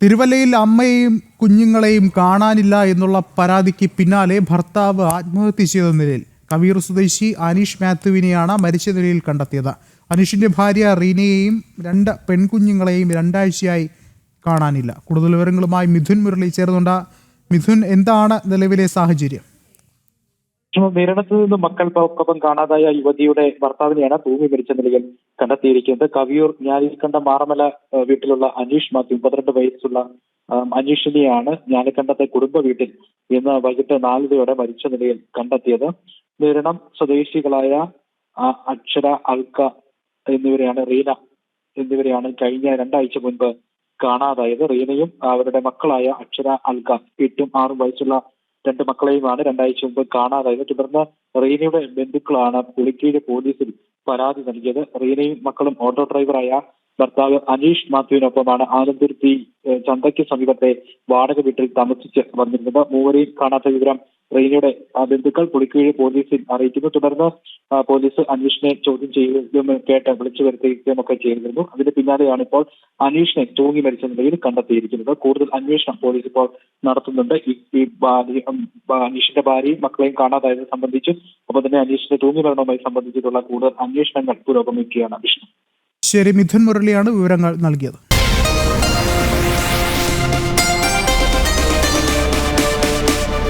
തിരുവല്ലയിൽ അമ്മയെയും കുഞ്ഞുങ്ങളെയും കാണാനില്ല എന്നുള്ള പരാതിക്ക് പിന്നാലെ ഭർത്താവ് ആത്മഹത്യ ചെയ്ത നിലയിൽ കവിയൂർ സ്വദേശി അനീഷ് മാത്യുവിനെയാണ് മരിച്ച നിലയിൽ കണ്ടെത്തിയത്. അനീഷിന്റെ ഭാര്യ റീനയെയും 2 പെൺകുഞ്ഞുങ്ങളെയും 2 ആഴ്ചയായി കാണാനില്ല. കൂടുതൽ വിവരങ്ങളുമായി മിഥുൻ മുരളി ചേർന്നുണ്ട്. മിഥുൻ, എന്താണ് നിലവിലെ സാഹചര്യം? നിരണത്ത് നിന്ന് മക്കൾക്കൊപ്പം കാണാതായ യുവതിയുടെ ഭർത്താവിനെയാണ് തൂങ്ങി മരിച്ച നിലയിൽ കണ്ടെത്തിയിരിക്കുന്നത്. കവിയൂർ ഞാലിക്കണ്ടം മാറമല വീട്ടിലുള്ള അനീഷ് മാത്യു 32 വയസ്സുള്ള അനീഷിനെയാണ് ഞാലിക്കണ്ടത്തെ കുടുംബ വീട്ടിൽ ഇന്ന് വൈകിട്ട് 4:00 മരിച്ച നിലയിൽ കണ്ടെത്തിയത്. നിരണം സ്വദേശികളായ അക്ഷര, അൽക്ക എന്നിവരെയാണ് റീന എന്നിവരെയാണ് കഴിഞ്ഞ 2 ആഴ്ച മുൻപ് കാണാതായത്. റീനയും അവരുടെ മക്കളായ അക്ഷര, അൽക്ക 8ഉം 6ഉം വയസ്സുള്ള 2 മക്കളെയുമാണ് 2 ആഴ്ച മുമ്പ് കാണാതായത്. തുടർന്ന് റീനയുടെ ബന്ധുക്കളാണ് പുളിക്കീഴ് പോലീസിൽ പരാതി നൽകിയത്. റീനയും മക്കളും ഓട്ടോ ഡ്രൈവറായ ഭർത്താവ് അനീഷ് മാത്യുവിനൊപ്പമാണ് ആനന്തുരുത്തി ചന്തയ്ക്ക് സമീപത്തെ വാടക വീട്ടിൽ താമസിച്ച് വന്നിരുന്നത്. മൂവരെയും കാണാത്ത വിവരം റീനയുടെ ബന്ധുക്കൾ പുളിക്കീഴ് പോലീസിൽ അറിയിക്കുന്നു. തുടർന്ന് പോലീസ് അനീഷിനെ ചോദ്യം ചെയ്യുകയും കേട്ട് വിളിച്ചു വരുത്തുകയും ഒക്കെ ചെയ്തിരുന്നു. അതിന് പിന്നാലെയാണ് ഇപ്പോൾ അനീഷിനെ തൂങ്ങി മരിച്ച നിലയിൽ കണ്ടെത്തിയിരിക്കുന്നത്. കൂടുതൽ അന്വേഷണം പോലീസ് ഇപ്പോൾ നടത്തുന്നുണ്ട്. ഈ അനീഷിന്റെ ഭാര്യയും മക്കളെയും കാണാതായത് സംബന്ധിച്ചും ഒപ്പം തന്നെ അനീഷിന്റെ തൂങ്ങി മരണവുമായി സംബന്ധിച്ചിട്ടുള്ള കൂടുതൽ അന്വേഷണങ്ങൾ പുരോഗമിക്കുകയാണ്. ശരി, മിഥുൻ മുരളിയാണ് വിവരങ്ങൾ നൽകിയത്.